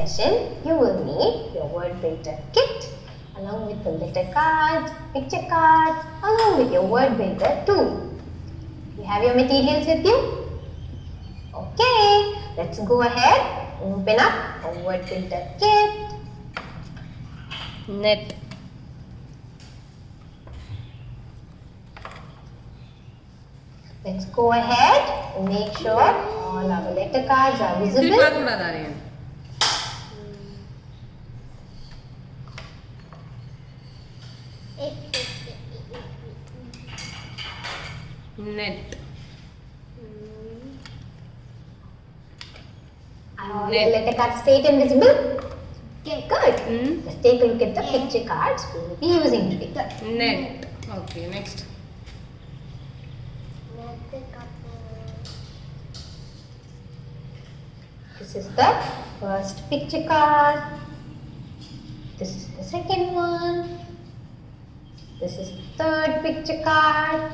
session, you will need your word builder kit along with the letter cards, picture cards, along with your word builder too. You have your materials with you? Okay, let's go ahead, open up a word builder kit. Net. Let's go ahead and make sure all our letter cards are visible. Net. Are all the letter cards straight and visible? Okay, good. Let's take a look at the picture cards we will be using today. Net. Okay, next. This is the first picture card. This is the second one. This is the third picture card.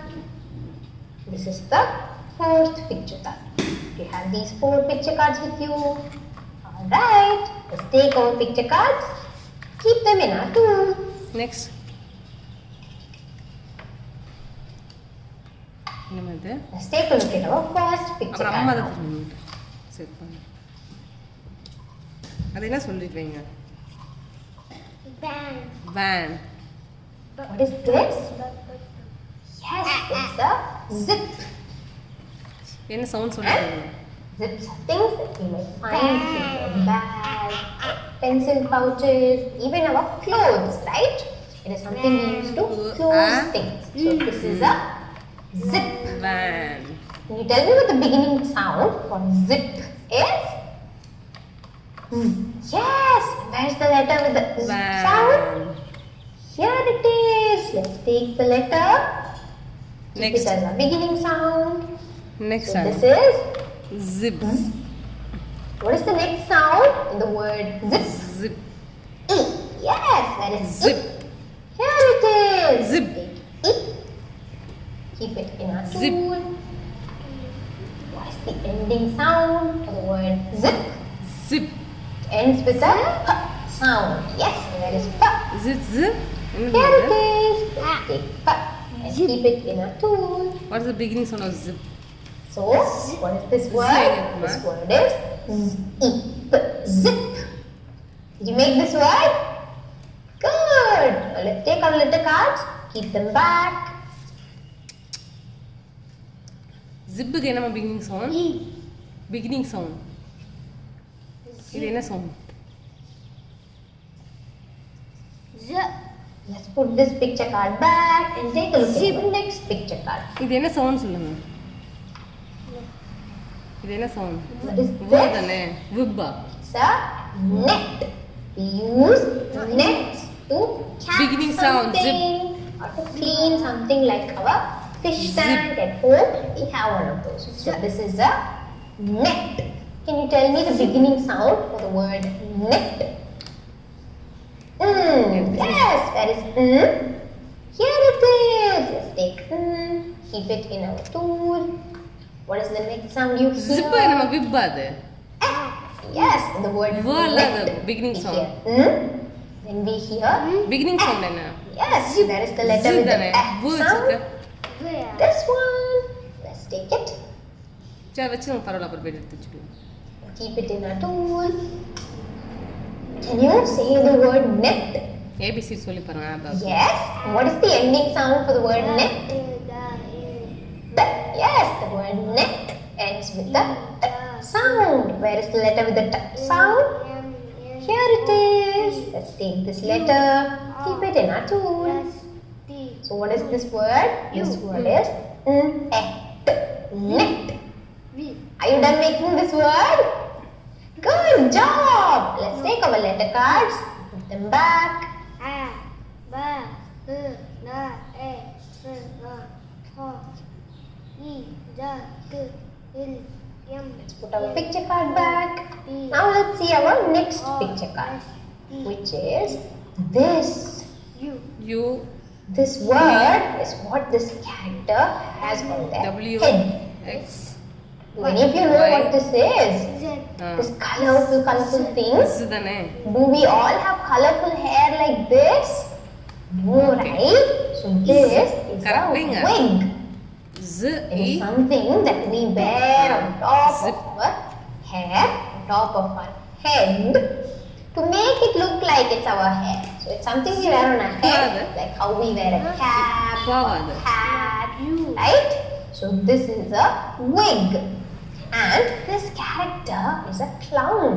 This is the fourth picture card. You have these 4 picture cards with you. Alright, let's take our picture cards. Keep them in our tool. Next. Let's take a look at our first picture அப்புறம் அம்மா card. தான் திரும்ப set பண்ணு. அது என்ன சொல்லிடுவீங்க? Van. What is this? Yes, it's a zip. என்ன sound சொல்லிடுவீங்க? Zips are things that we might find in our bag, pencil pouches, even our clothes, right? It is something we use to close things. So this is a zip. Van. Can you tell me what the beginning sound for zip is? Yes. Where's the letter with the z sound? Van. Here it is. Let's take the letter. Keep Next. it as a beginning sound. Next So one. this is. Zip. What is the next sound in the word zip? Zip. E. Yes, that is Zip. Here it is. Zip. Take E. Keep it in our Zip. tool. What is the ending sound for the word zip? Zip. Ends with a p sound. Yes, that is p. Zip. Zip. Here it is. Take p and keep it in our tool. What is the beginning sound of zip? So, what is this word? Zip. This word is zip. Did you make this word? Good. Now let's take our letter cards, keep them back. ஜிப்புக்கு என்ன beginning sound? Beginning sound. இது என்ன sound? Let's put this picture card back and take a look at the next picture card. இது என்ன sound சொல்லுங்க? இது என்ன sound? What is word this? தானே? விப்பா. It's a net. We use nets to catch Beginning sound, zip. something or to clean something like our fish tank at home. We have one of those. So this is a net. Can you tell me the beginning sound for the word net? Yes, that is Here it is. Let's take keep it in our tool. What is the next sound you hear? Zip நம்ம விப்பா அது. Yes, the word Word net. the beginning We sound. hear, Then we hear beginning sound என்ன? yes, that is the letter zip with the தானே? வு sound. வச்சிருக்க. This one. Let's take it. சரி வச்சுங்க பரவாயில்ல அப்புறம் போய் எடுத்து வச்சுக்கலாம். Keep it in our tool. Can you say the word net? ABC சொல்லி பாருங்க. Yes. What is the ending sound for the word net? The, yes, the word net ends with the t sound. Where is the letter with the t sound? Here it is. Let's take this letter. Keep it in our tool. So what is this word? This word is net. Are you done making this word? Good job. Let's take our letter cards, put them back. Let's put our picture card back. Now let's see our next picture card, which is this. You This word is what this character has on their W head. X Do any of you know what this is? This colorful things. Z தானே Do we all have colorful hair like this? No, right? So this is a Correct. wig. Z It E is something that we wear on top Zip. of our hair, on top of our head, to make it look like it's our hair. So it's something we wear on our head, Father. like how we wear a cap, Father. hat, right? So this is a wig. And this character is a clown.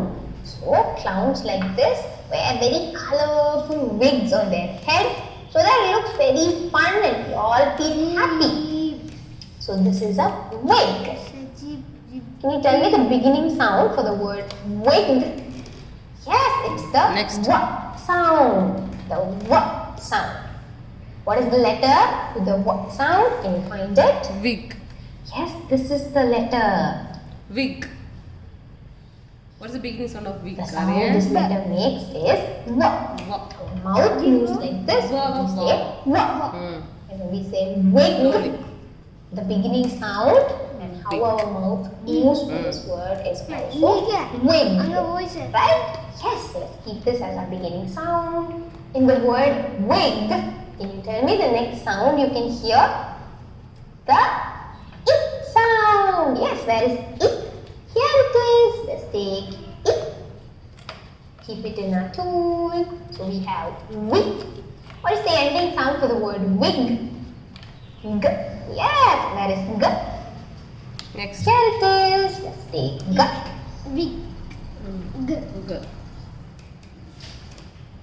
So clowns like this wear very colorful wigs on their head so that it looks very fun and we all feel happy. So this is a wig. Can you tell me the beginning sound for the word wig? Yes, it's the Next. W sound. The W sound. What is the letter with the W sound? Can you find it? wig Yes, this is the letter. wig what is the beginning sound of wig The sound this letter makes is W. Mouth moves like this. We say W. And when we say wig, the beginning sound and how our mouth moves for this word is also wig. Right? Yes, let's keep this as our beginning sound. In the word wig, can you tell me the next sound you can hear? The I sound. Yes, where is I? Here it is. Let's take I. Keep it in our tool. So we have wig. What is the ending sound for the word wig? G. Yes, where is G? next Here it is. Let's take G. G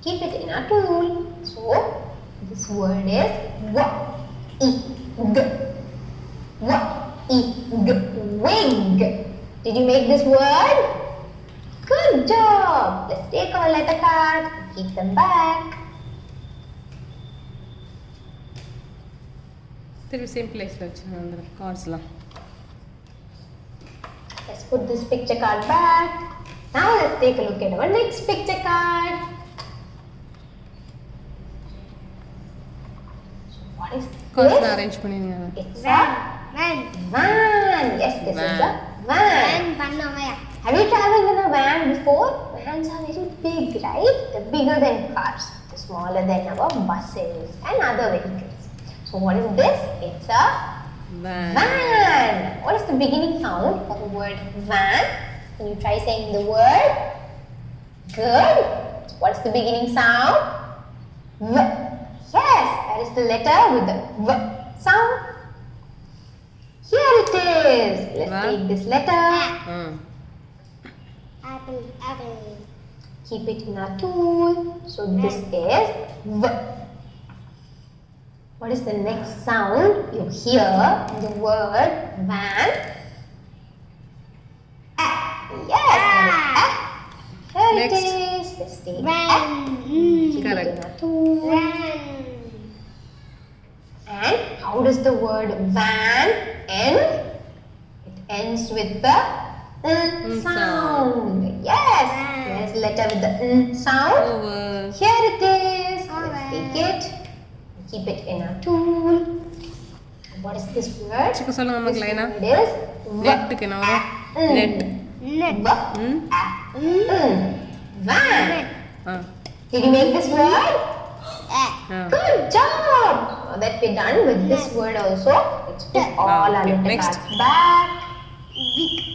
Keep it in our tool. So this word is W. I. G. W. I. G. Wig. Did you make this word? Good job. Let's take our letter cards and keep them back. திருப்பி same பிளேஸ்ல வச்சு அந்த கார்ட்ஸ்லாம் Let's put this picture card back. Now let's take a look at our next picture card. So what is கார்ட்ஸ்லாம் this? Arrange பண்ணிருங்க It's a van. Yes, this is a van. Have you traveled in a van before? Vans are very big, right? They're bigger than cars. They're smaller than our buses and other vehicles. So what is this? It's a van van. What is the beginning sound of the word van? Can you try saying the word? Good. What is the beginning sound? V. Yes, that is the letter with the V sound. Here it is. Let's Va. take this letter. Keep it in our tool. So this is V. What is the next sound you hear in the word van? A. Yes, that is A. Here Next. it is. Let's take A. Keep Correct. it in our tool. And how does the word van end? It ends with the sound. Yes. There's a letter with the sound. over Here it is. Let's take it. Keep it in our tool. What is this word? சிக்கு சொல்லுங்க This நமக்கு லைனா word is நெட்டுக்கு என்ன வரும் net van. Ah Did you make this word? Ah Good job. Now that we're done with this word also, let's put all our Okay, letter next. cards back.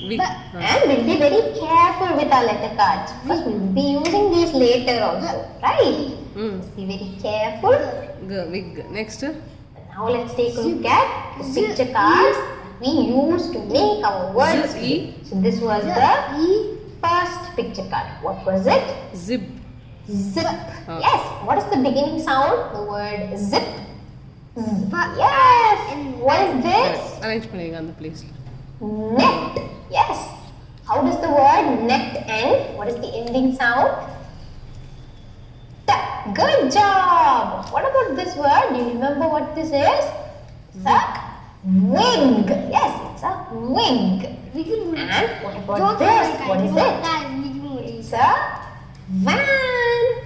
wig And we'll be very careful with our letter cards because we'll be using these later also, right? Let's be very careful. wig next Now let's take a look at the picture cards we use to make our words. Z, E. So this was the first picture card. What was it? zip Zip. Oh. Yes. What is the beginning sound? The word zip. Yes. What is this? Arrange பண்ணிருங்க அந்த பிளேஸ்ல Net. Yes. How does the word net end? What is the ending sound? T. Good job. What about this word? Do you remember what this is? It's a wing. Yes, it's a wing. And what about this? What is it? It's a van.